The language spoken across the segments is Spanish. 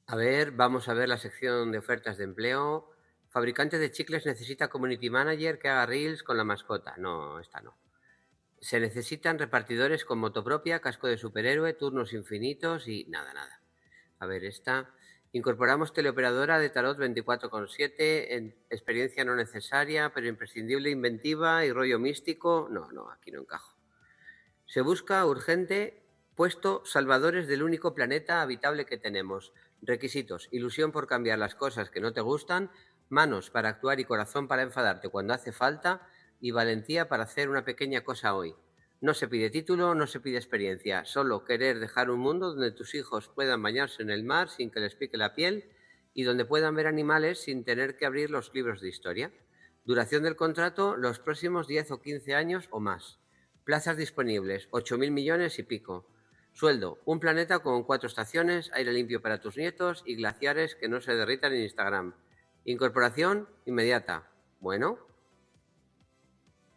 Vamos a ver la sección de ofertas de empleo. Fabricante de chicles necesita community manager que haga reels con la mascota. No, esta no. Se necesitan repartidores con moto propia, casco de superhéroe, turnos infinitos y nada. Esta. Incorporamos teleoperadora de tarot 24/7, en experiencia no necesaria, pero imprescindible, inventiva y rollo místico. No, aquí no encajo. Se busca urgente puesto salvadores del único planeta habitable que tenemos. Requisitos: ilusión por cambiar las cosas que no te gustan, manos para actuar y corazón para enfadarte cuando hace falta y valentía para hacer una pequeña cosa hoy. No se pide título, no se pide experiencia, solo querer dejar un mundo donde tus hijos puedan bañarse en el mar sin que les pique la piel y donde puedan ver animales sin tener que abrir los libros de historia. Duración del contrato: los próximos 10 o 15 años o más. Plazas disponibles: 8.000 millones y pico. Sueldo: un planeta con 4 estaciones, aire limpio para tus nietos y glaciares que no se derritan en Instagram. Incorporación inmediata. Bueno,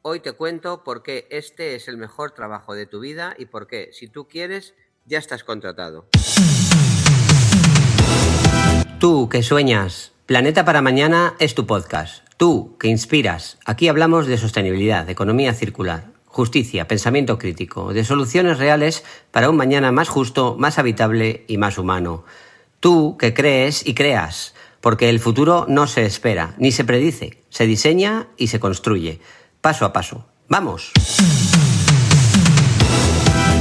hoy te cuento por qué este es el mejor trabajo de tu vida y por qué, si tú quieres, ya estás contratado. Tú que sueñas, Planeta para Mañana es tu podcast. Tú que inspiras, aquí hablamos de sostenibilidad, de economía circular, justicia, pensamiento crítico, de soluciones reales para un mañana más justo, más habitable y más humano. Tú que crees y creas, porque el futuro no se espera, ni se predice, se diseña y se construye, paso a paso. ¡Vamos!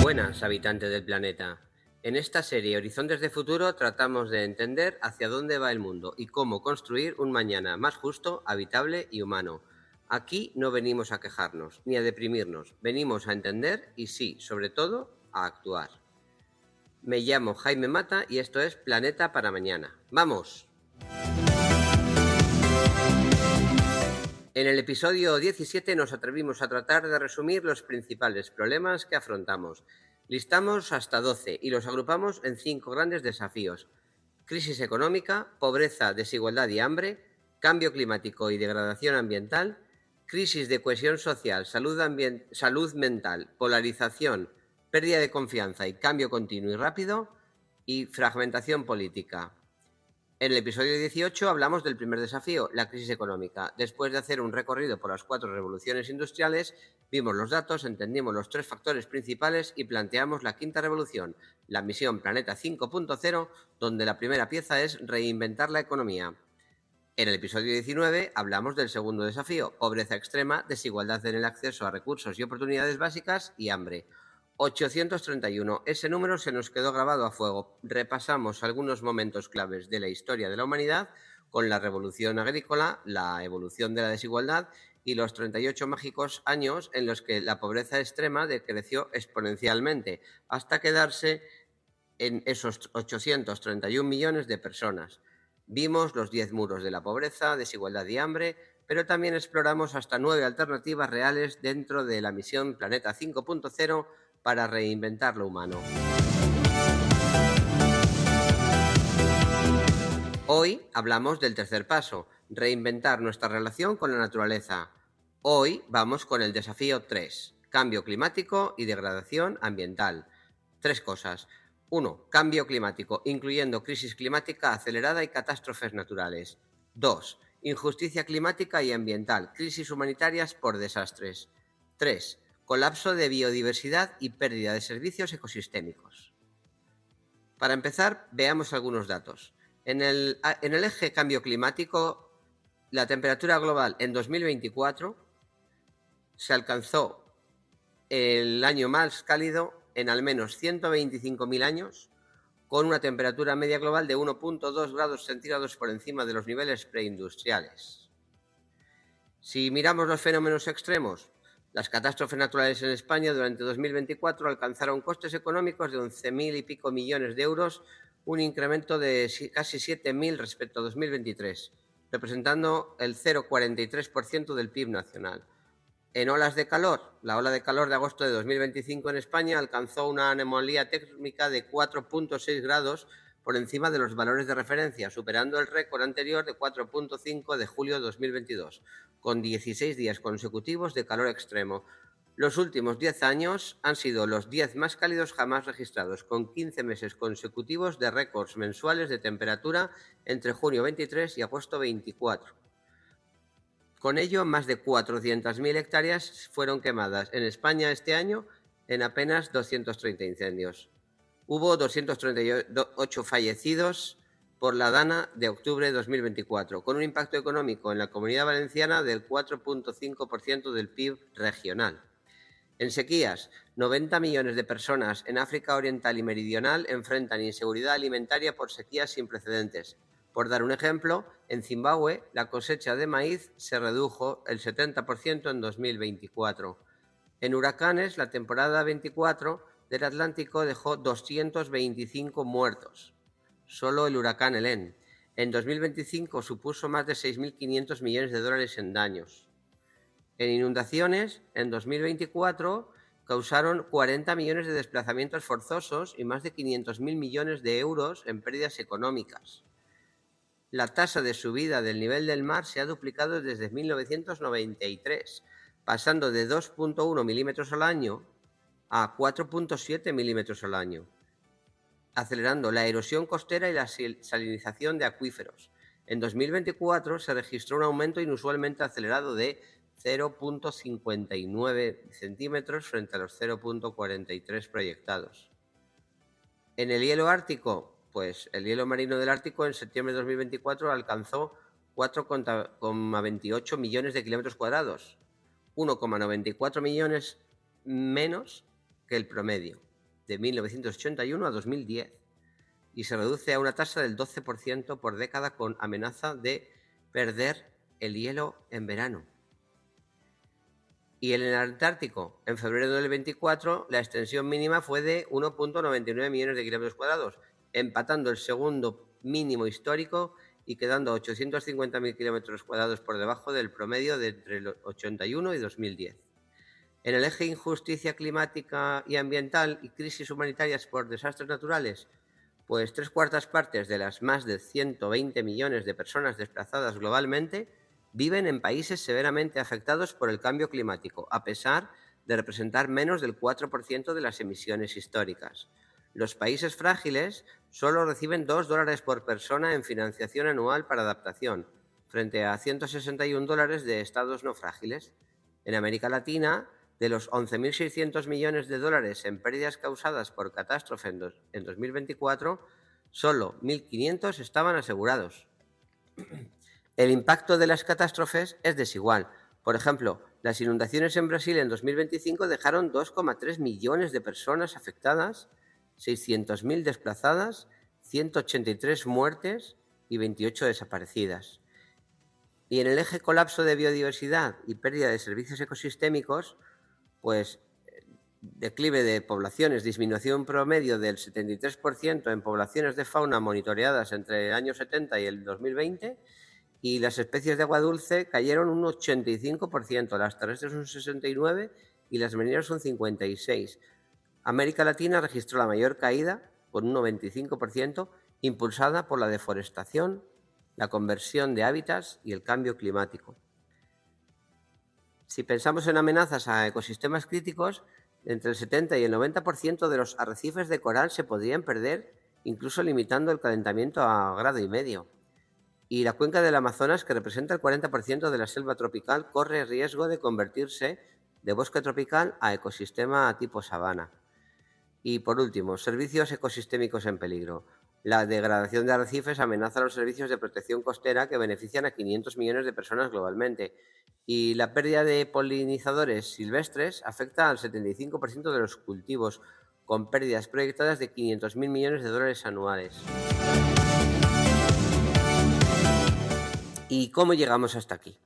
Buenas, habitantes del planeta. En esta serie Horizontes de Futuro tratamos de entender hacia dónde va el mundo y cómo construir un mañana más justo, habitable y humano. Aquí no venimos a quejarnos ni a deprimirnos, venimos a entender y sí, sobre todo, a actuar. Me llamo Jaime Mata y esto es Planeta para Mañana. ¡Vamos! En el episodio 17 nos atrevimos a tratar de resumir los principales problemas que afrontamos. Listamos hasta 12 y los agrupamos en 5 grandes desafíos: crisis económica, pobreza, desigualdad y hambre, cambio climático y degradación ambiental, crisis de cohesión social, salud mental, polarización, pérdida de confianza y cambio continuo y rápido, y fragmentación política. En el episodio 18 hablamos del primer desafío, la crisis económica. Después de hacer un recorrido por las 4 revoluciones industriales, vimos los datos, entendimos los 3 factores principales y planteamos la quinta revolución, la misión Planeta 5.0, donde la primera pieza es reinventar la economía. En el episodio 19 hablamos del segundo desafío, pobreza extrema, desigualdad en el acceso a recursos y oportunidades básicas y hambre. 831. Ese número se nos quedó grabado a fuego. Repasamos algunos momentos claves de la historia de la humanidad con la revolución agrícola, la evolución de la desigualdad y los 38 mágicos años en los que la pobreza extrema decreció exponencialmente hasta quedarse en esos 831 millones de personas. Vimos los 10 muros de la pobreza, desigualdad y hambre, pero también exploramos hasta 9 alternativas reales dentro de la misión Planeta 5.0 para reinventar lo humano. Hoy hablamos del tercer paso, reinventar nuestra relación con la naturaleza. Hoy vamos con el desafío 3, cambio climático y degradación ambiental. 3 cosas. 1. Cambio climático, incluyendo crisis climática acelerada y catástrofes naturales. 2. Injusticia climática y ambiental, crisis humanitarias por desastres. 3. Colapso de biodiversidad y pérdida de servicios ecosistémicos. Para empezar, veamos algunos datos. En el eje cambio climático, la temperatura global en 2024 se alcanzó el año más cálido en al menos 125.000 años, con una temperatura media global de 1,2 grados centígrados por encima de los niveles preindustriales. Si miramos los fenómenos extremos, las catástrofes naturales en España durante 2024 alcanzaron costes económicos de 11.000 y pico millones de euros, un incremento de casi 7.000 respecto a 2023, representando el 0,43% del PIB nacional. En olas de calor, la ola de calor de agosto de 2025 en España alcanzó una anomalía térmica de 4,6 grados por encima de los valores de referencia, superando el récord anterior de 4,5 de julio de 2022, con 16 días consecutivos de calor extremo, Los últimos 10 años han sido los 10 más cálidos jamás registrados, con 15 meses consecutivos de récords mensuales de temperatura entre junio 23 y agosto 24. Con ello, más de 400.000 hectáreas fueron quemadas en España este año en apenas 230 incendios. Hubo 238 fallecidos por la Dana de octubre de 2024, con un impacto económico en la Comunidad Valenciana del 4,5% del PIB regional. En sequías, 90 millones de personas en África Oriental y Meridional enfrentan inseguridad alimentaria por sequías sin precedentes. Por dar un ejemplo, en Zimbabue la cosecha de maíz se redujo el 70% en 2024. En huracanes, la temporada 24 del Atlántico dejó 225 muertos. Solo el huracán Helene. En 2025 supuso más de 6.500 millones de dólares en daños. En inundaciones, en 2024 causaron 40 millones de desplazamientos forzosos y más de 500.000 millones de euros en pérdidas económicas. La tasa de subida del nivel del mar se ha duplicado desde 1993, pasando de 2,1 milímetros al año a 4,7 milímetros al año, acelerando la erosión costera y la salinización de acuíferos. En 2024 se registró un aumento inusualmente acelerado de 0,59 centímetros frente a los 0,43 proyectados. En el hielo ártico, pues el hielo marino del Ártico en septiembre de 2024 alcanzó 4,28 millones de kilómetros cuadrados, 1,94 millones menos que el promedio de 1981 a 2010, y se reduce a una tasa del 12% por década, con amenaza de perder el hielo en verano. Y en el Antártico, en febrero de 2024, la extensión mínima fue de 1,99 millones de kilómetros cuadrados, empatando el segundo mínimo histórico y quedando 850.000 kilómetros cuadrados por debajo del promedio de entre el 81 y 2010. En el eje injusticia climática y ambiental y crisis humanitarias por desastres naturales, pues 3/4 partes de las más de 120 millones de personas desplazadas globalmente viven en países severamente afectados por el cambio climático, a pesar de representar menos del 4% de las emisiones históricas. Los países frágiles solo reciben $2 por persona en financiación anual para adaptación, frente a $161 de estados no frágiles. En América Latina, de los 11.600 millones de dólares en pérdidas causadas por catástrofe en 2024, solo 1.500 estaban asegurados. El impacto de las catástrofes es desigual. Por ejemplo, las inundaciones en Brasil en 2025 dejaron 2,3 millones de personas afectadas, 600.000 desplazadas, 183 muertes y 28 desaparecidas. Y en el eje colapso de biodiversidad y pérdida de servicios ecosistémicos, pues declive de poblaciones, disminución promedio del 73% en poblaciones de fauna monitoreadas entre el año 70 y el 2020, y las especies de agua dulce cayeron un 85%, las terrestres un 69% y las marinas un 56%. América Latina registró la mayor caída, con un 95%, impulsada por la deforestación, la conversión de hábitats y el cambio climático. Si pensamos en amenazas a ecosistemas críticos, entre el 70 y el 90% de los arrecifes de coral se podrían perder, incluso limitando el calentamiento a 1,5 grados. Y la cuenca del Amazonas, que representa el 40% de la selva tropical, corre riesgo de convertirse de bosque tropical a ecosistema tipo sabana. Y por último, servicios ecosistémicos en peligro. La degradación de arrecifes amenaza los servicios de protección costera que benefician a 500 millones de personas globalmente. Y la pérdida de polinizadores silvestres afecta al 75% de los cultivos, con pérdidas proyectadas de 500.000 millones de dólares anuales. ¿Y cómo llegamos hasta aquí?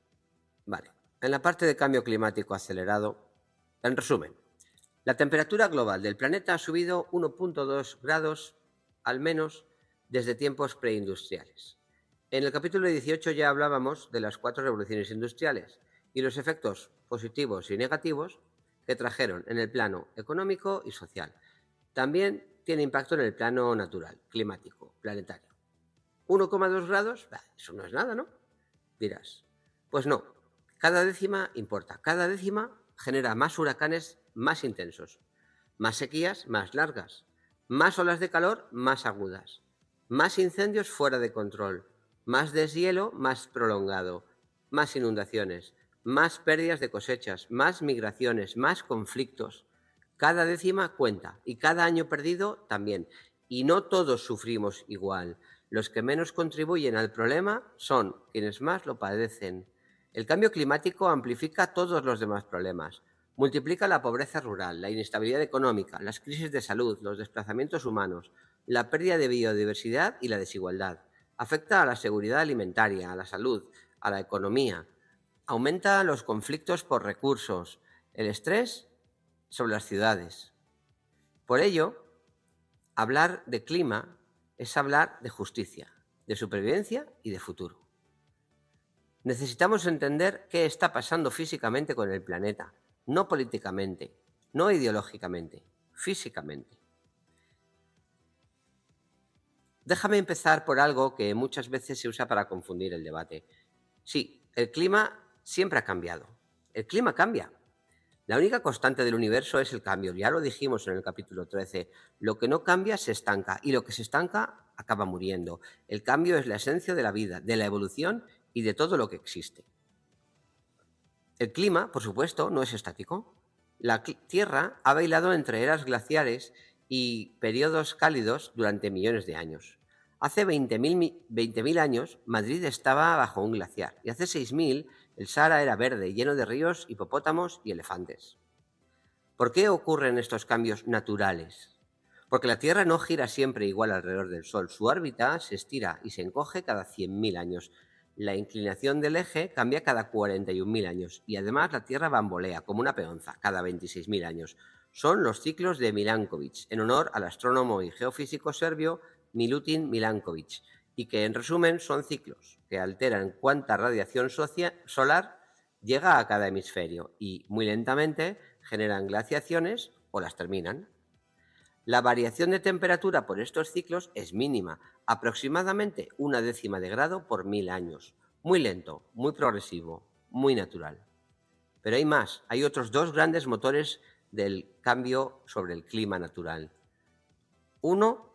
Vale, en la parte de cambio climático acelerado, en resumen, la temperatura global del planeta ha subido 1,2 grados al menos desde tiempos preindustriales. En el capítulo 18 ya hablábamos de las 4 revoluciones industriales y los efectos positivos y negativos que trajeron en el plano económico y social. También tiene impacto en el plano natural, climático, planetario. 1,2 grados, eso no es nada, ¿no? Dirás. Pues no, cada décima importa, cada décima genera más huracanes más intensos, más sequías más largas, más olas de calor más agudas, más incendios fuera de control, más deshielo más prolongado, más inundaciones, más pérdidas de cosechas, más migraciones, más conflictos. Cada décima cuenta y cada año perdido también. Y no todos sufrimos igual. Los que menos contribuyen al problema son quienes más lo padecen. El cambio climático amplifica todos los demás problemas. Multiplica la pobreza rural, la inestabilidad económica, las crisis de salud, los desplazamientos humanos, la pérdida de biodiversidad y la desigualdad. Afecta a la seguridad alimentaria, a la salud, a la economía. Aumenta los conflictos por recursos, el estrés sobre las ciudades. Por ello, hablar de clima es hablar de justicia, de supervivencia y de futuro. Necesitamos entender qué está pasando físicamente con el planeta, no políticamente, no ideológicamente, físicamente. Déjame empezar por algo que muchas veces se usa para confundir el debate. Sí, el clima siempre ha cambiado. El clima cambia. La única constante del universo es el cambio. Ya lo dijimos en el capítulo 13. Lo que no cambia se estanca y lo que se estanca acaba muriendo. El cambio es la esencia de la vida, de la evolución y de todo lo que existe. El clima, por supuesto, no es estático. La Tierra ha bailado entre eras glaciares y periodos cálidos durante millones de años. Hace 20.000 años Madrid estaba bajo un glaciar y hace 6.000 el Sahara era verde, lleno de ríos, hipopótamos y elefantes. ¿Por qué ocurren estos cambios naturales? Porque la Tierra no gira siempre igual alrededor del Sol. Su órbita se estira y se encoge cada 100.000 años. La inclinación del eje cambia cada 41.000 años y además la Tierra bambolea como una peonza cada 26.000 años. Son los ciclos de Milankovitch, en honor al astrónomo y geofísico serbio Milutin Milankovitch, y que en resumen son ciclos que alteran cuánta radiación solar llega a cada hemisferio y muy lentamente generan glaciaciones o las terminan. La variación de temperatura por estos ciclos es mínima, aproximadamente 1/10 de grado por 1000 años. Muy lento, muy progresivo, muy natural. Pero hay más, hay otros dos grandes motores del cambio sobre el clima natural. Uno,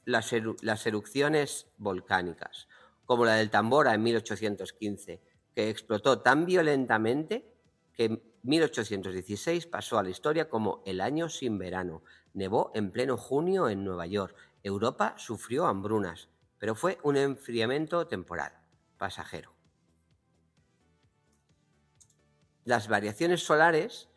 las erupciones volcánicas, como la del Tambora en 1815, que explotó tan violentamente que 1816 pasó a la historia como el año sin verano. Nevó en pleno junio en Nueva York. Europa sufrió hambrunas, pero fue un enfriamiento temporal, pasajero. Las variaciones solares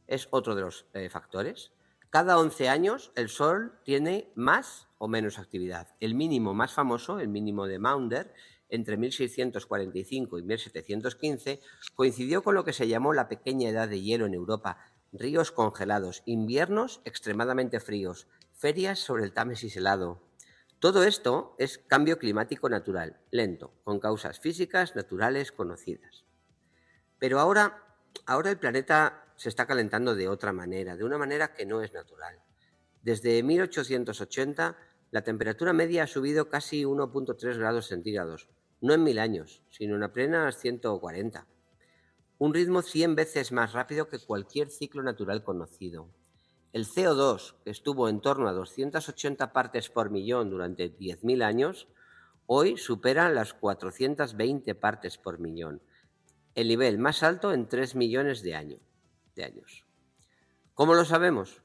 es otro de los factores. Cada 11 años el Sol tiene más o menos actividad. El mínimo más famoso, el mínimo de Maunder, entre 1645 y 1715, coincidió con lo que se llamó la pequeña edad de hielo en Europa, ríos congelados, inviernos extremadamente fríos, ferias sobre el Támesis helado. Todo esto es cambio climático natural, lento, con causas físicas naturales conocidas. Pero ahora el planeta se está calentando de otra manera, de una manera que no es natural. Desde 1880, la temperatura media ha subido casi 1,3 grados centígrados, no en 1000 años, sino en apenas 140. Un ritmo 100 veces más rápido que cualquier ciclo natural conocido. El CO2, que estuvo en torno a 280 partes por millón durante 10.000 años, hoy supera las 420 partes por millón. El nivel más alto en 3 millones de años. ¿Cómo lo sabemos?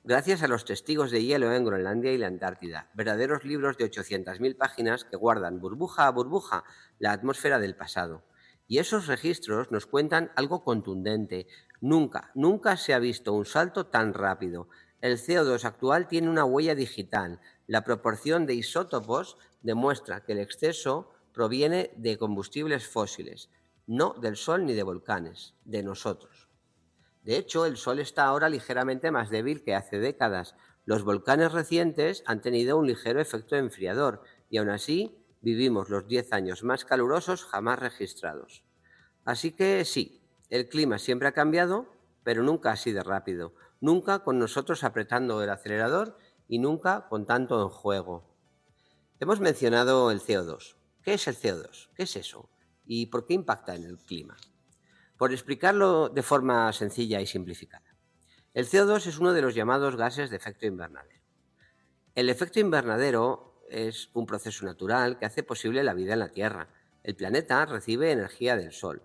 Gracias a los testigos de hielo en Groenlandia y la Antártida, verdaderos libros de 800.000 páginas que guardan burbuja a burbuja la atmósfera del pasado. Y esos registros nos cuentan algo contundente. Nunca se ha visto un salto tan rápido. El CO2 actual tiene una huella digital. La proporción de isótopos demuestra que el exceso proviene de combustibles fósiles, no del Sol ni de volcanes, de nosotros. De hecho, el Sol está ahora ligeramente más débil que hace décadas. Los volcanes recientes han tenido un ligero efecto enfriador y aún así vivimos los 10 años más calurosos jamás registrados. Así que sí, el clima siempre ha cambiado, pero nunca así de rápido. Nunca con nosotros apretando el acelerador y nunca con tanto en juego. Hemos mencionado el CO2. ¿Qué es el CO2? ¿Qué es eso? ¿Y por qué impacta en el clima? Por explicarlo de forma sencilla y simplificada. El CO2 es uno de los llamados gases de efecto invernadero. El efecto invernadero es un proceso natural que hace posible la vida en la Tierra. El planeta recibe energía del Sol,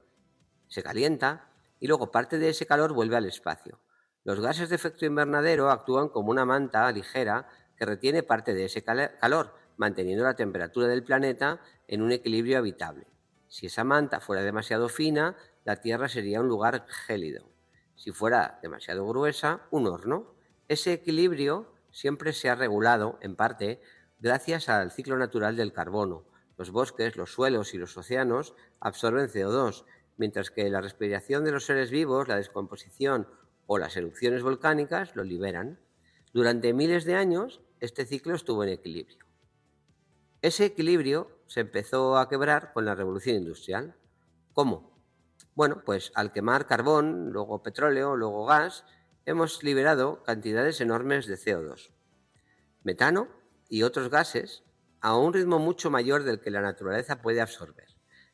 se calienta y luego parte de ese calor vuelve al espacio. Los gases de efecto invernadero actúan como una manta ligera que retiene parte de ese calor, manteniendo la temperatura del planeta en un equilibrio habitable. Si esa manta fuera demasiado fina, la Tierra sería un lugar gélido. Si fuera demasiado gruesa, un horno. Ese equilibrio siempre se ha regulado, en parte, gracias al ciclo natural del carbono. Los bosques, los suelos y los océanos absorben CO2, mientras que la respiración de los seres vivos, la descomposición o las erupciones volcánicas lo liberan. Durante miles de años, este ciclo estuvo en equilibrio. Ese equilibrio se empezó a quebrar con la revolución industrial. ¿Cómo? Bueno, pues al quemar carbón, luego petróleo, luego gas, hemos liberado cantidades enormes de CO2, metano y otros gases a un ritmo mucho mayor del que la naturaleza puede absorber.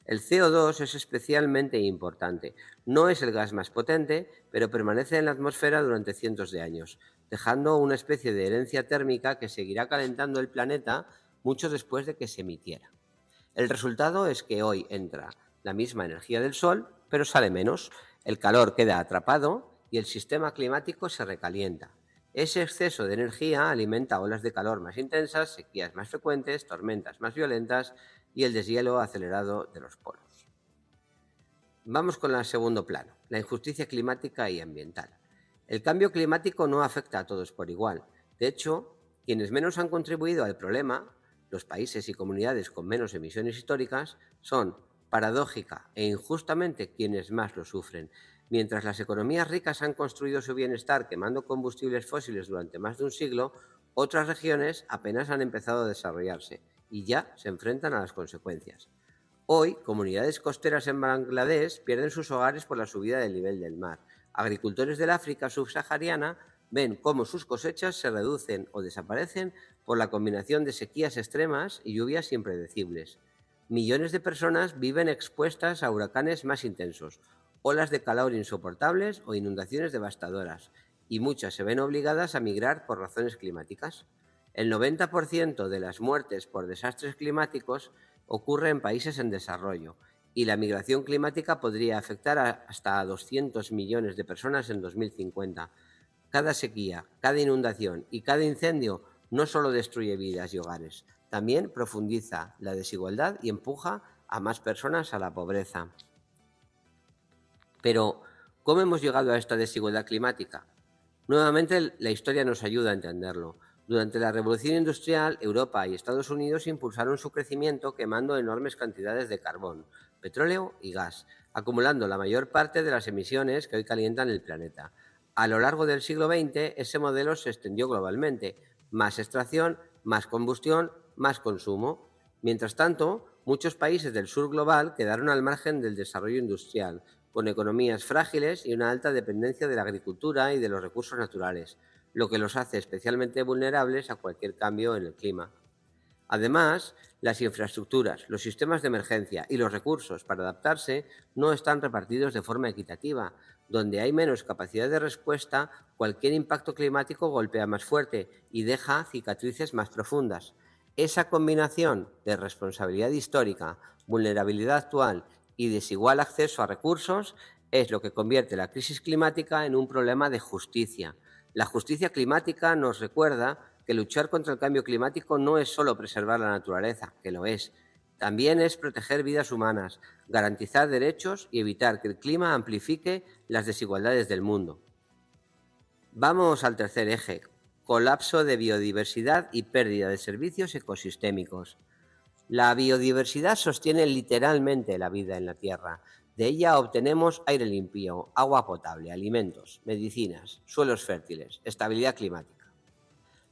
El CO2 es especialmente importante. No es el gas más potente, pero permanece en la atmósfera durante cientos de años, dejando una especie de herencia térmica que seguirá calentando el planeta mucho después de que se emitiera. El resultado es que hoy entra la misma energía del Sol, pero sale menos. El calor queda atrapado y el sistema climático se recalienta. Ese exceso de energía alimenta olas de calor más intensas, sequías más frecuentes, tormentas más violentas y el deshielo acelerado de los polos. Vamos con el segundo plano, la injusticia climática y ambiental. El cambio climático no afecta a todos por igual. De hecho, quienes menos han contribuido al problema, los países y comunidades con menos emisiones históricas, son, paradójica e injustamente, quienes más lo sufren. Mientras las economías ricas han construido su bienestar quemando combustibles fósiles durante más de un siglo, otras regiones apenas han empezado a desarrollarse y ya se enfrentan a las consecuencias. Hoy, comunidades costeras en Bangladesh pierden sus hogares por la subida del nivel del mar. Agricultores del África subsahariana ven cómo sus cosechas se reducen o desaparecen por la combinación de sequías extremas y lluvias impredecibles. Millones de personas viven expuestas a huracanes más intensos, olas de calor insoportables o inundaciones devastadoras, y muchas se ven obligadas a migrar por razones climáticas. El 90% de las muertes por desastres climáticos ocurre en países en desarrollo, y la migración climática podría afectar hasta a 200 millones de personas en 2050. Cada sequía, cada inundación y cada incendio no solo destruye vidas y hogares, también profundiza la desigualdad y empuja a más personas a la pobreza. Pero, ¿cómo hemos llegado a esta desigualdad climática? Nuevamente, la historia nos ayuda a entenderlo. Durante la Revolución Industrial, Europa y Estados Unidos impulsaron su crecimiento quemando enormes cantidades de carbón, petróleo y gas, acumulando la mayor parte de las emisiones que hoy calientan el planeta. A lo largo del siglo XX, ese modelo se extendió globalmente. Más extracción, más combustión, más consumo. Mientras tanto, muchos países del sur global quedaron al margen del desarrollo industrial, con economías frágiles y una alta dependencia de la agricultura y de los recursos naturales, lo que los hace especialmente vulnerables a cualquier cambio en el clima. Además, las infraestructuras, los sistemas de emergencia y los recursos para adaptarse no están repartidos de forma equitativa. Donde hay menos capacidad de respuesta, cualquier impacto climático golpea más fuerte y deja cicatrices más profundas. Esa combinación de responsabilidad histórica, vulnerabilidad actual y desigual acceso a recursos es lo que convierte la crisis climática en un problema de justicia. La justicia climática nos recuerda que luchar contra el cambio climático no es solo preservar la naturaleza, que lo es. También es proteger vidas humanas, garantizar derechos y evitar que el clima amplifique las desigualdades del mundo. Vamos al tercer eje: colapso de biodiversidad y pérdida de servicios ecosistémicos. La biodiversidad sostiene literalmente la vida en la Tierra. De ella obtenemos aire limpio, agua potable, alimentos, medicinas, suelos fértiles, estabilidad climática.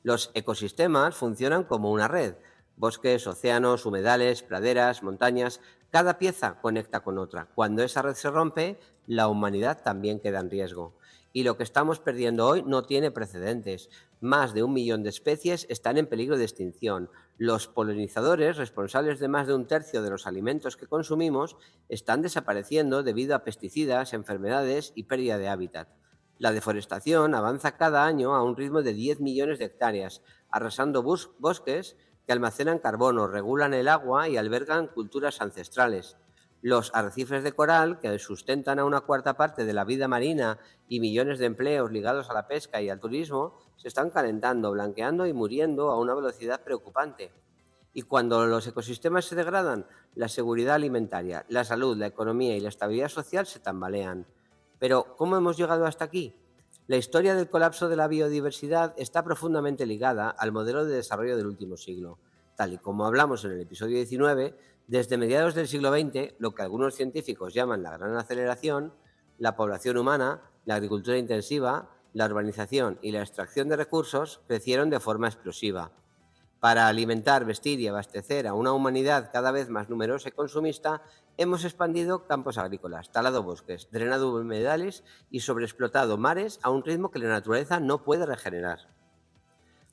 Los ecosistemas funcionan como una red: bosques, océanos, humedales, praderas, montañas. Cada pieza conecta con otra. Cuando esa red se rompe, la humanidad también queda en riesgo. Y lo que estamos perdiendo hoy no tiene precedentes. Más de 1 millón de especies están en peligro de extinción. Los polinizadores, responsables de más de un tercio de los alimentos que consumimos, están desapareciendo debido a pesticidas, enfermedades y pérdida de hábitat. La deforestación avanza cada año a un ritmo de 10 millones de hectáreas, arrasando bosques que almacenan carbono, regulan el agua y albergan culturas ancestrales. Los arrecifes de coral, que sustentan a una cuarta parte de la vida marina y millones de empleos ligados a la pesca y al turismo, se están calentando, blanqueando y muriendo a una velocidad preocupante. Y cuando los ecosistemas se degradan, la seguridad alimentaria, la salud, la economía y la estabilidad social se tambalean. Pero, ¿cómo hemos llegado hasta aquí? La historia del colapso de la biodiversidad está profundamente ligada al modelo de desarrollo del último siglo. Tal y como hablamos en el episodio 19, desde mediados del siglo XX, lo que algunos científicos llaman la gran aceleración, la población humana, la agricultura intensiva, la urbanización y la extracción de recursos crecieron de forma explosiva. Para alimentar, vestir y abastecer a una humanidad cada vez más numerosa y consumista, hemos expandido campos agrícolas, talado bosques, drenado humedales y sobreexplotado mares a un ritmo que la naturaleza no puede regenerar.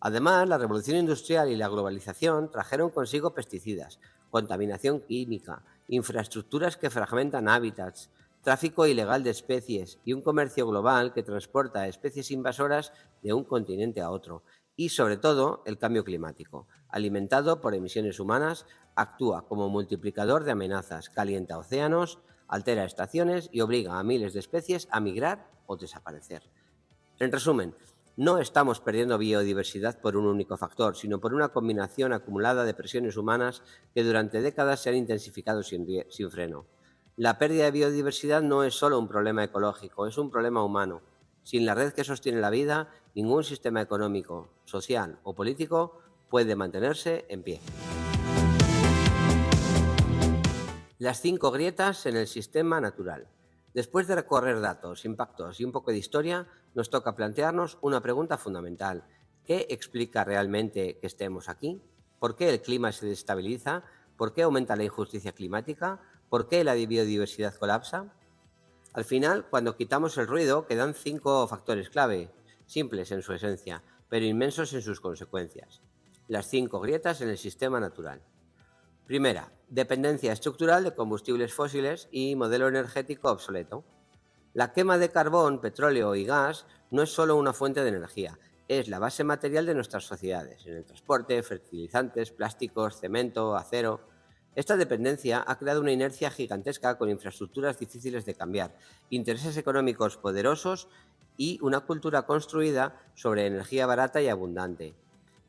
Además, la revolución industrial y la globalización trajeron consigo pesticidas, contaminación química, infraestructuras que fragmentan hábitats, tráfico ilegal de especies y un comercio global que transporta especies invasoras de un continente a otro. Y, sobre todo, el cambio climático, alimentado por emisiones humanas, actúa como multiplicador de amenazas, calienta océanos, altera estaciones y obliga a miles de especies a migrar o desaparecer. En resumen, no estamos perdiendo biodiversidad por un único factor, sino por una combinación acumulada de presiones humanas que durante décadas se han intensificado sin freno. La pérdida de biodiversidad no es solo un problema ecológico, es un problema humano. Sin la red que sostiene la vida, ningún sistema económico, social o político puede mantenerse en pie. Las 5 grietas en el sistema natural. Después de recorrer datos, impactos y un poco de historia, nos toca plantearnos una pregunta fundamental. ¿Qué explica realmente que estemos aquí? ¿Por qué el clima se desestabiliza? ¿Por qué aumenta la injusticia climática? ¿Por qué la biodiversidad colapsa? Al final, cuando quitamos el ruido, quedan 5 factores clave, simples en su esencia, pero inmensos en sus consecuencias. Las 5 grietas en el sistema natural. Primera, dependencia estructural de combustibles fósiles y modelo energético obsoleto. La quema de carbón, petróleo y gas no es solo una fuente de energía, es la base material de nuestras sociedades, en el transporte, fertilizantes, plásticos, cemento, acero. Esta dependencia ha creado una inercia gigantesca con infraestructuras difíciles de cambiar, intereses económicos poderosos y una cultura construida sobre energía barata y abundante.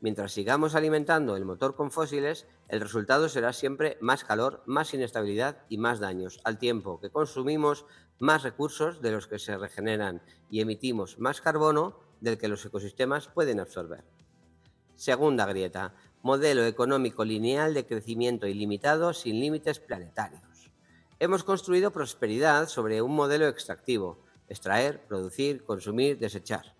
Mientras sigamos alimentando el motor con fósiles, el resultado será siempre más calor, más inestabilidad y más daños, al tiempo que consumimos más recursos de los que se regeneran y emitimos más carbono del que los ecosistemas pueden absorber. Segunda grieta, modelo económico lineal de crecimiento ilimitado sin límites planetarios. Hemos construido prosperidad sobre un modelo extractivo: extraer, producir, consumir, desechar.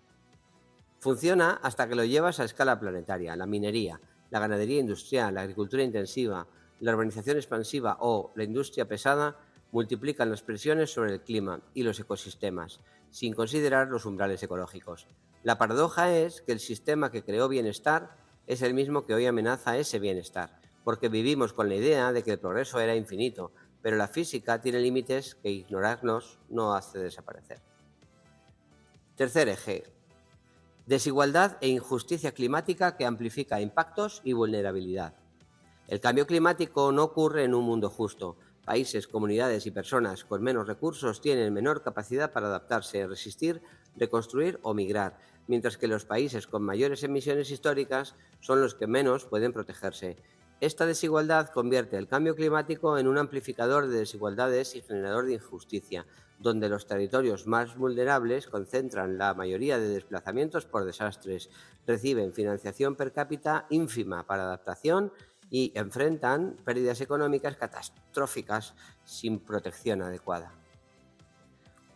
Funciona hasta que lo llevas a escala planetaria. La minería, la ganadería industrial, la agricultura intensiva, la urbanización expansiva o la industria pesada multiplican las presiones sobre el clima y los ecosistemas, sin considerar los umbrales ecológicos. La paradoja es que el sistema que creó bienestar es el mismo que hoy amenaza ese bienestar, porque vivimos con la idea de que el progreso era infinito, pero la física tiene límites que ignorarlos no hace desaparecer. Tercer eje: desigualdad e injusticia climática que amplifica impactos y vulnerabilidad. El cambio climático no ocurre en un mundo justo. Países, comunidades y personas con menos recursos tienen menor capacidad para adaptarse, resistir, reconstruir o migrar, mientras que los países con mayores emisiones históricas son los que menos pueden protegerse. Esta desigualdad convierte el cambio climático en un amplificador de desigualdades y generador de injusticia, donde los territorios más vulnerables concentran la mayoría de desplazamientos por desastres, reciben financiación per cápita ínfima para adaptación y enfrentan pérdidas económicas catastróficas sin protección adecuada.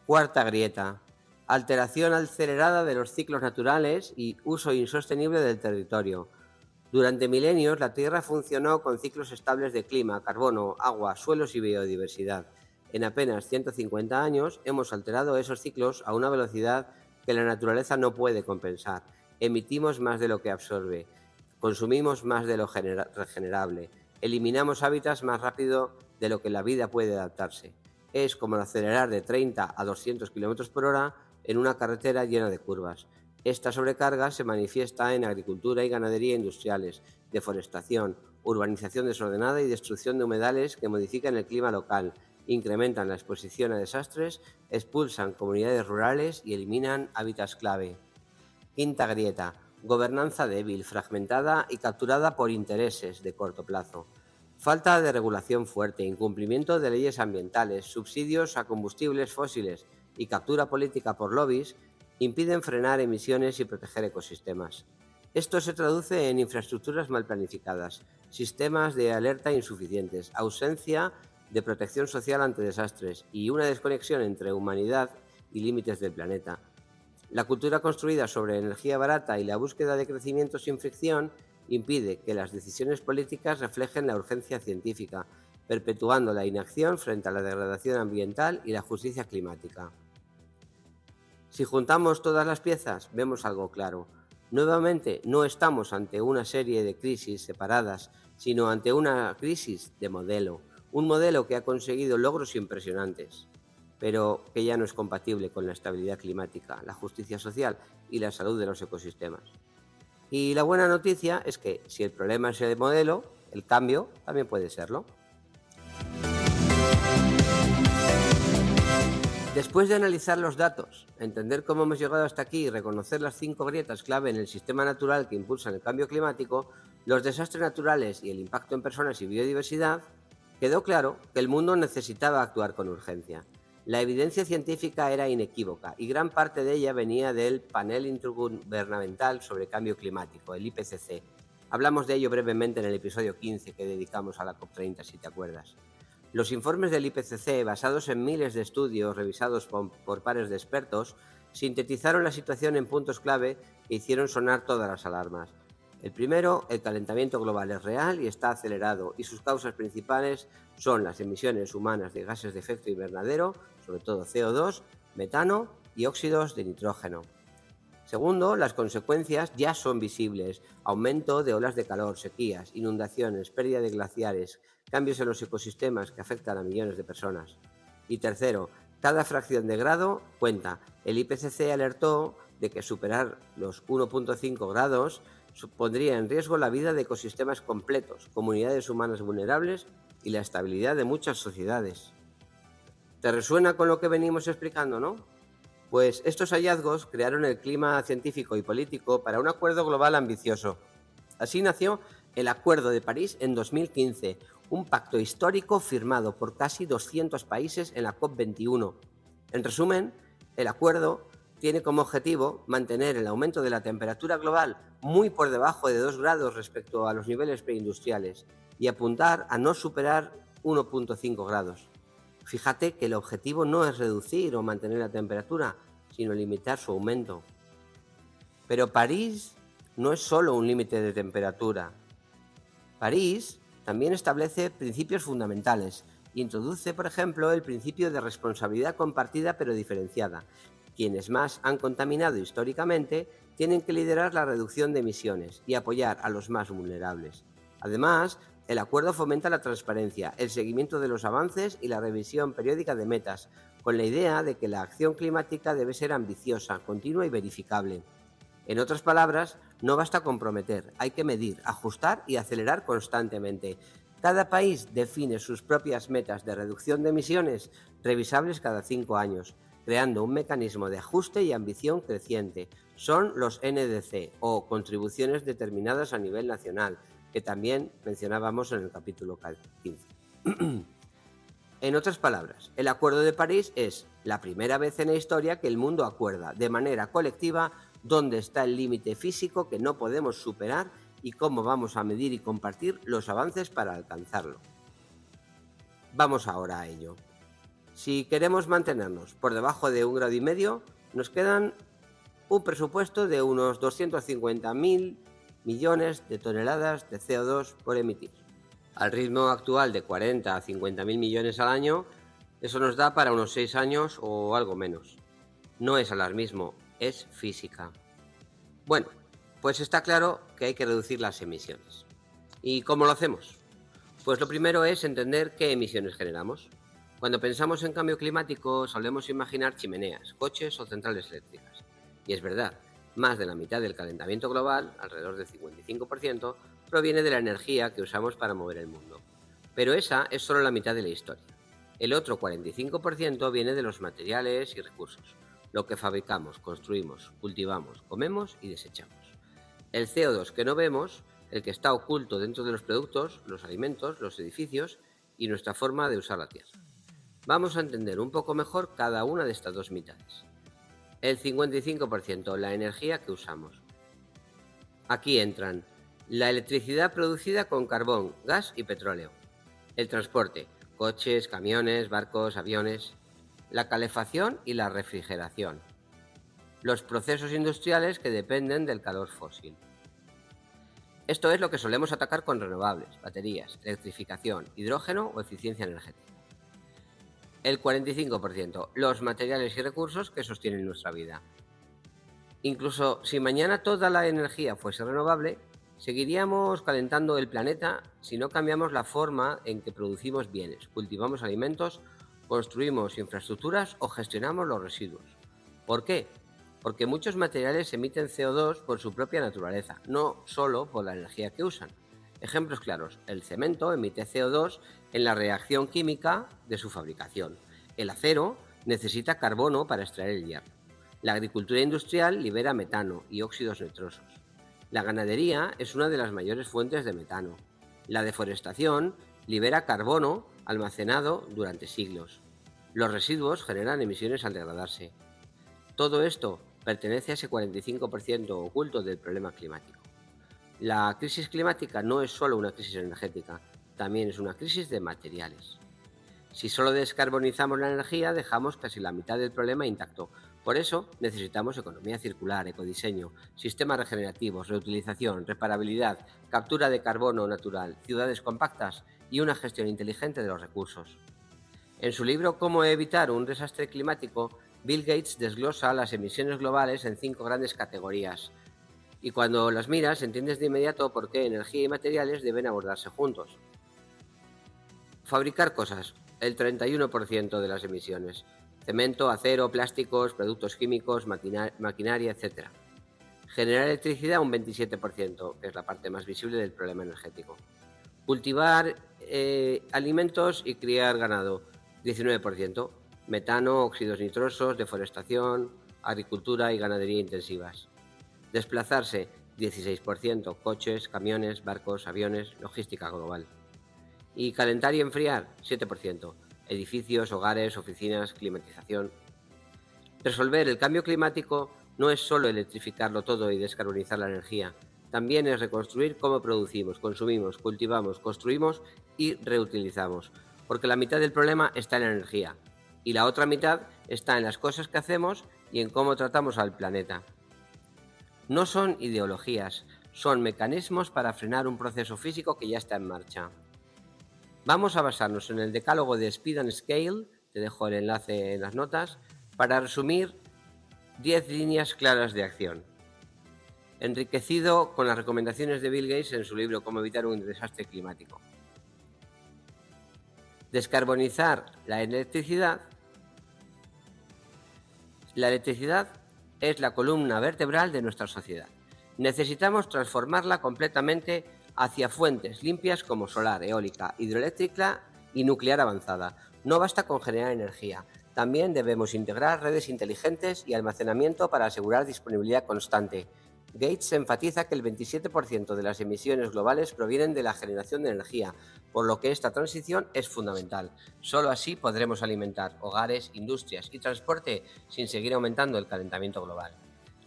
Cuarta grieta: alteración acelerada de los ciclos naturales y uso insostenible del territorio. Durante milenios, la Tierra funcionó con ciclos estables de clima, carbono, agua, suelos y biodiversidad. En apenas 150 años hemos alterado esos ciclos a una velocidad que la naturaleza no puede compensar. Emitimos más de lo que absorbe, consumimos más de lo regenerable, eliminamos hábitats más rápido de lo que la vida puede adaptarse. Es como acelerar de 30 a 200 km por hora en una carretera llena de curvas. Esta sobrecarga se manifiesta en agricultura y ganadería industriales, deforestación, urbanización desordenada y destrucción de humedales que modifican el clima local, incrementan la exposición a desastres, expulsan comunidades rurales y eliminan hábitats clave. Quinta grieta: gobernanza débil, fragmentada y capturada por intereses de corto plazo. Falta de regulación fuerte, incumplimiento de leyes ambientales, subsidios a combustibles fósiles y captura política por lobbies impiden frenar emisiones y proteger ecosistemas. Esto se traduce en infraestructuras mal planificadas, sistemas de alerta insuficientes, ausencia de protección social ante desastres y una desconexión entre humanidad y límites del planeta. La cultura construida sobre energía barata y la búsqueda de crecimiento sin fricción impide que las decisiones políticas reflejen la urgencia científica, perpetuando la inacción frente a la degradación ambiental y la justicia climática. Si juntamos todas las piezas, vemos algo claro. Nuevamente, no estamos ante una serie de crisis separadas, sino ante una crisis de modelo. Un modelo que ha conseguido logros impresionantes, pero que ya no es compatible con la estabilidad climática, la justicia social y la salud de los ecosistemas. Y la buena noticia es que si el problema es el modelo, el cambio también puede serlo. Después de analizar los datos, entender cómo hemos llegado hasta aquí y reconocer las 5 grietas clave en el sistema natural que impulsan el cambio climático, los desastres naturales y el impacto en personas y biodiversidad, quedó claro que el mundo necesitaba actuar con urgencia. La evidencia científica era inequívoca y gran parte de ella venía del Panel Intergubernamental sobre Cambio Climático, el IPCC. Hablamos de ello brevemente en el episodio 15 que dedicamos a la COP30, si te acuerdas. Los informes del IPCC, basados en miles de estudios revisados por pares de expertos, sintetizaron la situación en puntos clave que hicieron sonar todas las alarmas. El primero, el calentamiento global es real y está acelerado, y sus causas principales son las emisiones humanas de gases de efecto invernadero, sobre todo CO2, metano y óxidos de nitrógeno. Segundo, las consecuencias ya son visibles: aumento de olas de calor, sequías, inundaciones, pérdida de glaciares, cambios en los ecosistemas que afectan a millones de personas. Y tercero, cada fracción de grado cuenta. El IPCC alertó de que superar los 1,5 grados pondría en riesgo la vida de ecosistemas completos, comunidades humanas vulnerables y la estabilidad de muchas sociedades. ¿Te resuena con lo que venimos explicando, no? Pues estos hallazgos crearon el clima científico y político para un acuerdo global ambicioso. Así nació el Acuerdo de París en 2015, un pacto histórico firmado por casi 200 países en la COP21. En resumen, el acuerdo tiene como objetivo mantener el aumento de la temperatura global muy por debajo de 2 grados respecto a los niveles preindustriales y apuntar a no superar 1,5 grados. Fíjate que el objetivo no es reducir o mantener la temperatura, sino limitar su aumento. Pero París no es solo un límite de temperatura. París también establece principios fundamentales. Introduce, por ejemplo, el principio de responsabilidad compartida pero diferenciada. Quienes más han contaminado históricamente tienen que liderar la reducción de emisiones y apoyar a los más vulnerables. Además, el acuerdo fomenta la transparencia, el seguimiento de los avances y la revisión periódica de metas, con la idea de que la acción climática debe ser ambiciosa, continua y verificable. En otras palabras, no basta con prometer, hay que medir, ajustar y acelerar constantemente. Cada país define sus propias metas de reducción de emisiones, revisables cada 5 años, creando un mecanismo de ajuste y ambición creciente. Son los NDC, o contribuciones determinadas a nivel nacional, que también mencionábamos en el capítulo 15. En otras palabras, el Acuerdo de París es la primera vez en la historia que el mundo acuerda de manera colectiva dónde está el límite físico que no podemos superar y cómo vamos a medir y compartir los avances para alcanzarlo. Vamos ahora a ello. Si queremos mantenernos por debajo de 1,5 grados, nos quedan un presupuesto de unos 250.000 millones de toneladas de CO2 por emitir. Al ritmo actual de 40 a 50.000 millones al año, eso nos da para unos 6 años o algo menos. No es alarmismo, es física. Bueno, pues está claro que hay que reducir las emisiones. ¿Y cómo lo hacemos? Pues lo primero es entender qué emisiones generamos. Cuando pensamos en cambio climático solemos imaginar chimeneas, coches o centrales eléctricas. Y es verdad, más de la mitad del calentamiento global, alrededor del 55%, proviene de la energía que usamos para mover el mundo. Pero esa es solo la mitad de la historia. El otro 45% viene de los materiales y recursos, lo que fabricamos, construimos, cultivamos, comemos y desechamos. El CO2 que no vemos, el que está oculto dentro de los productos, los alimentos, los edificios y nuestra forma de usar la tierra. Vamos a entender un poco mejor cada una de estas dos mitades. El 55%, la energía que usamos. Aquí entran la electricidad producida con carbón, gas y petróleo. El transporte, coches, camiones, barcos, aviones. La calefacción y la refrigeración. Los procesos industriales que dependen del calor fósil. Esto es lo que solemos atacar con renovables, baterías, electrificación, hidrógeno o eficiencia energética. El 45%, los materiales y recursos que sostienen nuestra vida. Incluso si mañana toda la energía fuese renovable, seguiríamos calentando el planeta si no cambiamos la forma en que producimos bienes, cultivamos alimentos, construimos infraestructuras o gestionamos los residuos. ¿Por qué? Porque muchos materiales emiten CO2 por su propia naturaleza, no solo por la energía que usan. Ejemplos claros: el cemento emite CO2 en la reacción química de su fabricación. El acero necesita carbono para extraer el hierro. La agricultura industrial libera metano y óxidos nitrosos. La ganadería es una de las mayores fuentes de metano. La deforestación libera carbono almacenado durante siglos. Los residuos generan emisiones al degradarse. Todo esto pertenece a ese 45% oculto del problema climático. La crisis climática no es solo una crisis energética, también es una crisis de materiales. Si solo descarbonizamos la energía, dejamos casi la mitad del problema intacto. Por eso necesitamos economía circular, ecodiseño, sistemas regenerativos, reutilización, reparabilidad, captura de carbono natural, ciudades compactas y una gestión inteligente de los recursos. En su libro Cómo evitar un desastre climático, Bill Gates desglosa las emisiones globales en 5 grandes categorías. Y cuando las miras, entiendes de inmediato por qué energía y materiales deben abordarse juntos. Fabricar cosas, el 31% de las emisiones. Cemento, acero, plásticos, productos químicos, maquinaria, etc. Generar electricidad, un 27%, que es la parte más visible del problema energético. Cultivar alimentos y criar ganado, 19%. Metano, óxidos nitrosos, deforestación, agricultura y ganadería intensivas. Desplazarse, 16%, coches, camiones, barcos, aviones, logística global. Y calentar y enfriar, 7%, edificios, hogares, oficinas, climatización. Resolver el cambio climático no es solo electrificarlo todo y descarbonizar la energía, también es reconstruir cómo producimos, consumimos, cultivamos, construimos y reutilizamos, porque la mitad del problema está en la energía y la otra mitad está en las cosas que hacemos y en cómo tratamos al planeta. No son ideologías, son mecanismos para frenar un proceso físico que ya está en marcha. Vamos a basarnos en el decálogo de Speed and Scale, te dejo el enlace en las notas, para resumir 10 líneas claras de acción. Enriquecido con las recomendaciones de Bill Gates en su libro Cómo evitar un desastre climático. Descarbonizar la electricidad. La electricidad es la columna vertebral de nuestra sociedad. Necesitamos transformarla completamente hacia fuentes limpias como solar, eólica, hidroeléctrica y nuclear avanzada. No basta con generar energía. También debemos integrar redes inteligentes y almacenamiento para asegurar disponibilidad constante. Gates enfatiza que el 27% de las emisiones globales provienen de la generación de energía, por lo que esta transición es fundamental. Solo así podremos alimentar hogares, industrias y transporte sin seguir aumentando el calentamiento global.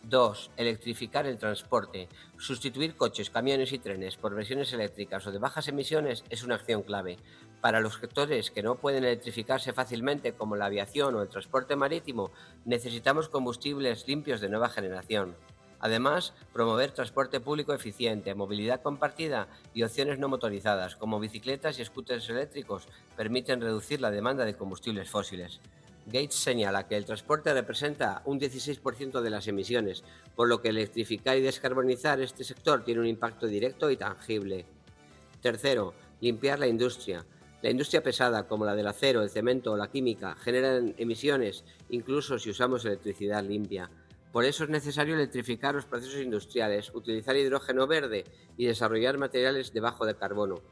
2. Electrificar el transporte. Sustituir coches, camiones y trenes por versiones eléctricas o de bajas emisiones es una acción clave. Para los sectores que no pueden electrificarse fácilmente, como la aviación o el transporte marítimo, necesitamos combustibles limpios de nueva generación. Además, promover transporte público eficiente, movilidad compartida y opciones no motorizadas, como bicicletas y scooters eléctricos, permiten reducir la demanda de combustibles fósiles. Gates señala que el transporte representa un 16% de las emisiones, por lo que electrificar y descarbonizar este sector tiene un impacto directo y tangible. Tercero, limpiar la industria. La industria pesada, como la del acero, el cemento o la química, generan emisiones, incluso si usamos electricidad limpia. Por eso es necesario electrificar los procesos industriales, utilizar hidrógeno verde y desarrollar materiales de bajo de carbono.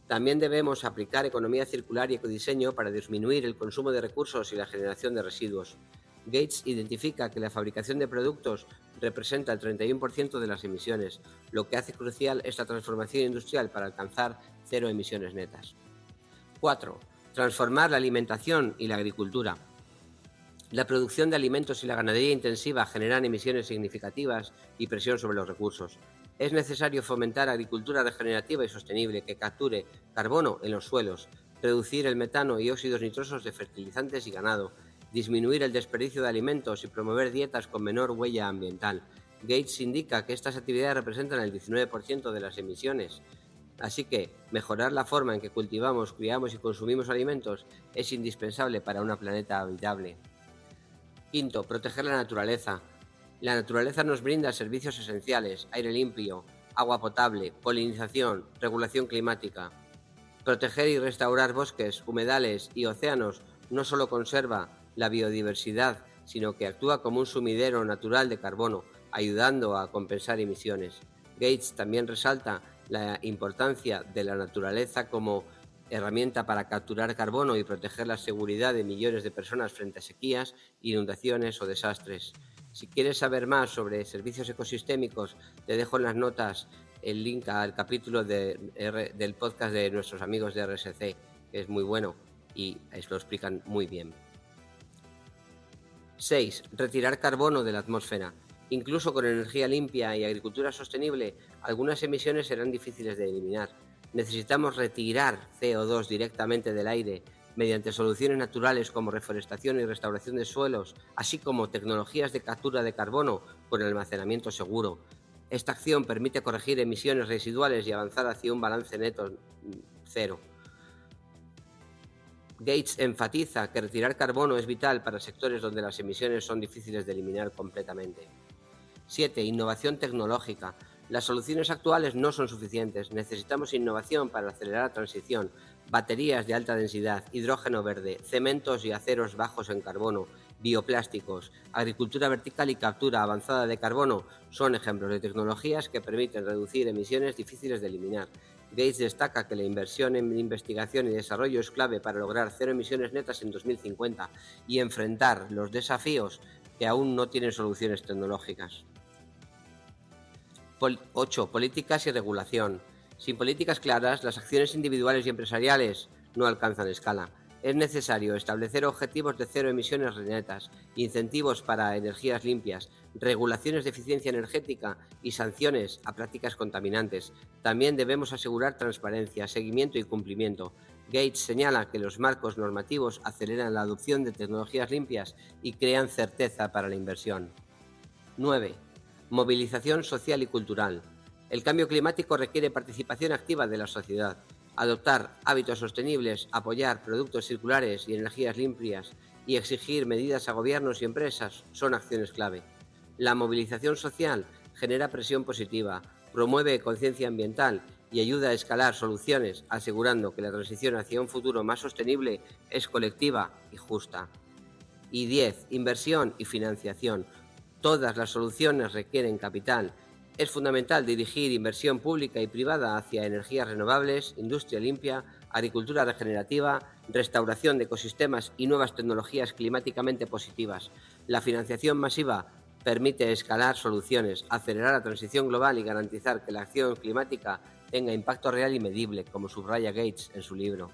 También debemos aplicar economía circular y ecodiseño para disminuir el consumo de recursos y la generación de residuos. Gates identifica que la fabricación de productos representa el 31% de las emisiones, lo que hace crucial esta transformación industrial para alcanzar cero emisiones netas. 4. Transformar la alimentación y la agricultura. La producción de alimentos y la ganadería intensiva generan emisiones significativas y presión sobre los recursos. Es necesario fomentar agricultura regenerativa y sostenible que capture carbono en los suelos, reducir el metano y óxidos nitrosos de fertilizantes y ganado, disminuir el desperdicio de alimentos y promover dietas con menor huella ambiental. Gates indica que estas actividades representan el 19% de las emisiones. Así que mejorar la forma en que cultivamos, criamos y consumimos alimentos es indispensable para un planeta habitable. Quinto, proteger la naturaleza. La naturaleza nos brinda servicios esenciales: aire limpio, agua potable, polinización, regulación climática. Proteger y restaurar bosques, humedales y océanos no solo conserva la biodiversidad, sino que actúa como un sumidero natural de carbono, ayudando a compensar emisiones. Gates también resalta la importancia de la naturaleza como herramienta para capturar carbono y proteger la seguridad de millones de personas frente a sequías, inundaciones o desastres. Si quieres saber más sobre servicios ecosistémicos, te dejo en las notas el link al capítulo del podcast de nuestros amigos de RSC, que es muy bueno y lo explican muy bien. 6. Retirar carbono de la atmósfera. Incluso con energía limpia y agricultura sostenible, algunas emisiones serán difíciles de eliminar. Necesitamos retirar CO2 directamente del aire mediante soluciones naturales como reforestación y restauración de suelos, así como tecnologías de captura de carbono con almacenamiento seguro. Esta acción permite corregir emisiones residuales y avanzar hacia un balance neto cero. Gates enfatiza que retirar carbono es vital para sectores donde las emisiones son difíciles de eliminar completamente. 7. Innovación tecnológica. Las soluciones actuales no son suficientes. Necesitamos innovación para acelerar la transición. Baterías de alta densidad, hidrógeno verde, cementos y aceros bajos en carbono, bioplásticos, agricultura vertical y captura avanzada de carbono son ejemplos de tecnologías que permiten reducir emisiones difíciles de eliminar. Gates destaca que la inversión en investigación y desarrollo es clave para lograr cero emisiones netas en 2050 y enfrentar los desafíos que aún no tienen soluciones tecnológicas. 8. Políticas y regulación. Sin políticas claras, las acciones individuales y empresariales no alcanzan escala. Es necesario establecer objetivos de cero emisiones netas, incentivos para energías limpias, regulaciones de eficiencia energética y sanciones a prácticas contaminantes. También debemos asegurar transparencia, seguimiento y cumplimiento. Gates señala que los marcos normativos aceleran la adopción de tecnologías limpias y crean certeza para la inversión. 9. Movilización social y cultural. El cambio climático requiere participación activa de la sociedad. Adoptar hábitos sostenibles, apoyar productos circulares y energías limpias y exigir medidas a gobiernos y empresas son acciones clave. La movilización social genera presión positiva, promueve conciencia ambiental y ayuda a escalar soluciones, asegurando que la transición hacia un futuro más sostenible es colectiva y justa. Y 10. Inversión y financiación. Todas las soluciones requieren capital. Es fundamental dirigir inversión pública y privada hacia energías renovables, industria limpia, agricultura regenerativa, restauración de ecosistemas y nuevas tecnologías climáticamente positivas. La financiación masiva permite escalar soluciones, acelerar la transición global y garantizar que la acción climática tenga impacto real y medible, como subraya Gates en su libro.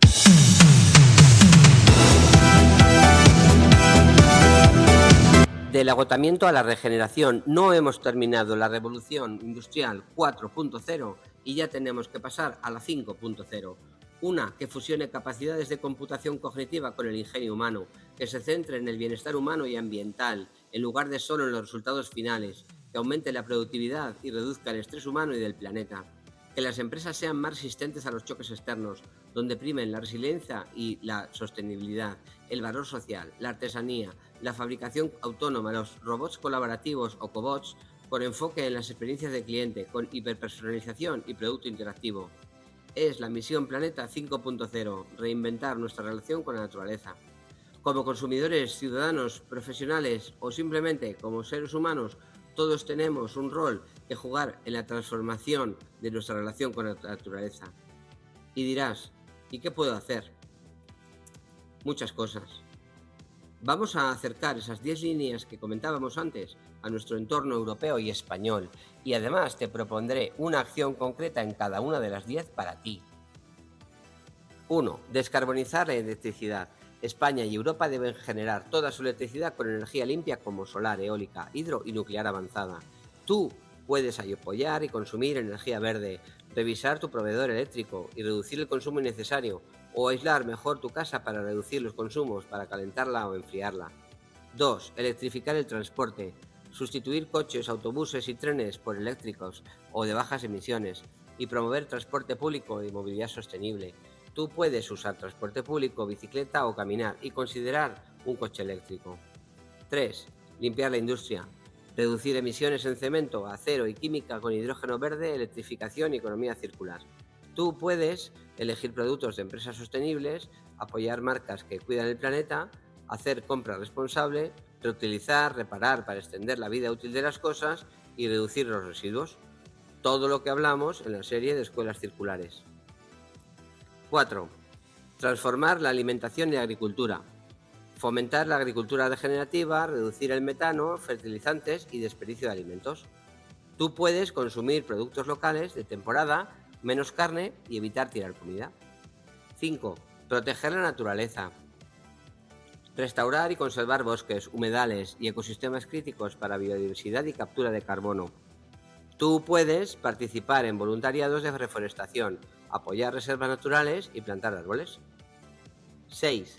Del agotamiento a la regeneración, no hemos terminado la revolución industrial 4.0 y ya tenemos que pasar a la 5.0. Una que fusione capacidades de computación cognitiva con el ingenio humano, que se centre en el bienestar humano y ambiental, en lugar de solo en los resultados finales, que aumente la productividad y reduzca el estrés humano y del planeta. Que las empresas sean más resistentes a los choques externos, donde primen la resiliencia y la sostenibilidad, el valor social, la artesanía, la fabricación autónoma, los robots colaborativos o cobots con enfoque en las experiencias de cliente, con hiperpersonalización y producto interactivo. Es la misión Planeta 5.0, reinventar nuestra relación con la naturaleza. Como consumidores, ciudadanos, profesionales o simplemente como seres humanos, todos tenemos un rol que jugar en la transformación de nuestra relación con la naturaleza. Y dirás, ¿y qué puedo hacer? Muchas cosas. Vamos a acercar esas 10 líneas que comentábamos antes a nuestro entorno europeo y español, y además te propondré una acción concreta en cada una de las 10 para ti. 1. Descarbonizar la electricidad. España y Europa deben generar toda su electricidad con energía limpia como solar, eólica, hidro y nuclear avanzada. Tú puedes apoyar y consumir energía verde, revisar tu proveedor eléctrico y reducir el consumo innecesario, o aislar mejor tu casa para reducir los consumos, para calentarla o enfriarla. 2. Electrificar el transporte. Sustituir coches, autobuses y trenes por eléctricos o de bajas emisiones y promover transporte público y movilidad sostenible. Tú puedes usar transporte público, bicicleta o caminar y considerar un coche eléctrico. 3. Limpiar la industria. Reducir emisiones en cemento, acero y química con hidrógeno verde, electrificación y economía circular. Tú puedes elegir productos de empresas sostenibles, apoyar marcas que cuidan el planeta, hacer compra responsable, reutilizar, reparar para extender la vida útil de las cosas y reducir los residuos. Todo lo que hablamos en la serie de escuelas circulares. 4. Transformar la alimentación y agricultura. Fomentar la agricultura regenerativa, reducir el metano, fertilizantes y desperdicio de alimentos. Tú puedes consumir productos locales de temporada, menos carne y evitar tirar comida. 5. Proteger la naturaleza. Restaurar y conservar bosques, humedales y ecosistemas críticos para biodiversidad y captura de carbono. Tú puedes participar en voluntariados de reforestación, apoyar reservas naturales y plantar árboles. 6.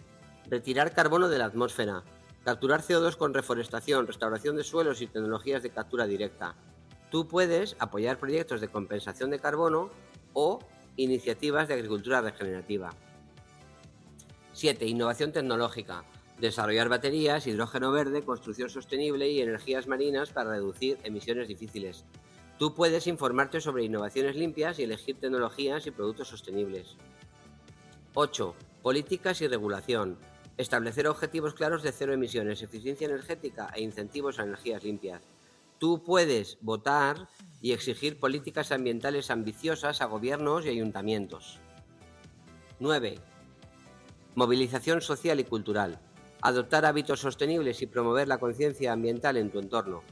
Retirar carbono de la atmósfera. Capturar CO2 con reforestación, restauración de suelos y tecnologías de captura directa. Tú puedes apoyar proyectos de compensación de carbono o iniciativas de agricultura regenerativa. 7. Innovación tecnológica. Desarrollar baterías, hidrógeno verde, construcción sostenible y energías marinas para reducir emisiones difíciles. Tú puedes informarte sobre innovaciones limpias y elegir tecnologías y productos sostenibles. 8. Políticas y regulación. Establecer objetivos claros de cero emisiones, eficiencia energética e incentivos a energías limpias. Tú puedes votar y exigir políticas ambientales ambiciosas a gobiernos y ayuntamientos. 9. Movilización social y cultural. Adoptar hábitos sostenibles y promover la conciencia ambiental en tu entorno.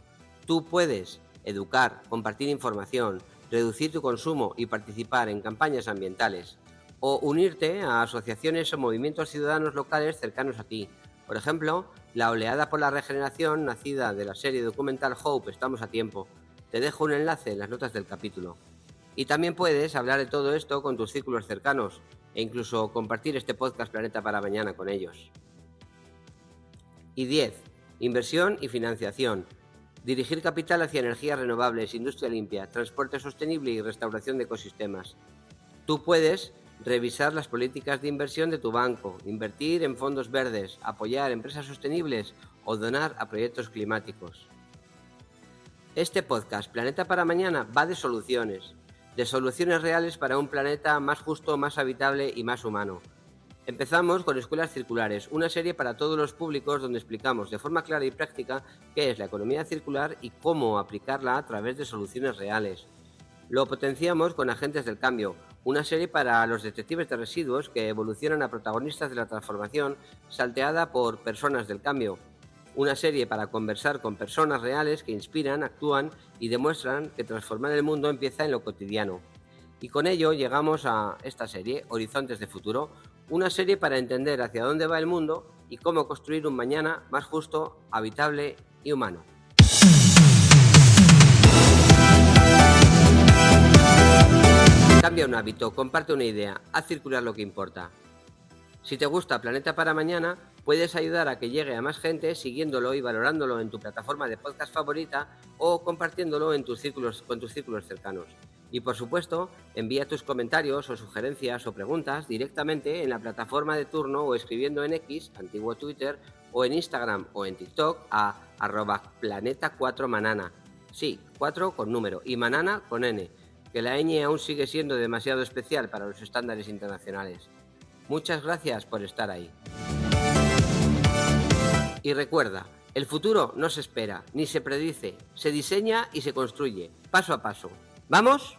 Tú puedes educar, compartir información, reducir tu consumo y participar en campañas ambientales. O unirte a asociaciones o movimientos ciudadanos locales cercanos a ti. Por ejemplo, la Oleada por la Regeneración, nacida de la serie documental Hope, Estamos a Tiempo. Te dejo un enlace en las notas del capítulo. Y también puedes hablar de todo esto con tus círculos cercanos e incluso compartir este podcast Planeta para Mañana con ellos. Y 10. Inversión y financiación. Dirigir capital hacia energías renovables, industria limpia, transporte sostenible y restauración de ecosistemas. Tú puedes revisar las políticas de inversión de tu banco, invertir en fondos verdes, apoyar empresas sostenibles o donar a proyectos climáticos. Este podcast, Planeta para Mañana, va de soluciones reales para un planeta más justo, más habitable y más humano. Empezamos con Escuelas Circulares, una serie para todos los públicos donde explicamos de forma clara y práctica qué es la economía circular y cómo aplicarla a través de soluciones reales. Lo potenciamos con Agentes del Cambio, una serie para los detectives de residuos que evolucionan a protagonistas de la transformación salteada por Personas del Cambio. Una serie para conversar con personas reales que inspiran, actúan y demuestran que transformar el mundo empieza en lo cotidiano. Y con ello llegamos a esta serie, Horizontes de Futuro, una serie para entender hacia dónde va el mundo y cómo construir un mañana más justo, habitable y humano. Cambia un hábito, comparte una idea, haz circular lo que importa. Si te gusta Planeta para Mañana, puedes ayudar a que llegue a más gente siguiéndolo y valorándolo en tu plataforma de podcast favorita o compartiéndolo en con tus círculos cercanos. Y por supuesto, envía tus comentarios o sugerencias o preguntas directamente en la plataforma de turno o escribiendo en X, antiguo Twitter, o en Instagram o en TikTok a @planeta4manana. Sí, 4 con número y manana con N, que la ñ aún sigue siendo demasiado especial para los estándares internacionales. Muchas gracias por estar ahí. Y recuerda, el futuro no se espera, ni se predice, se diseña y se construye, paso a paso. ¿Vamos?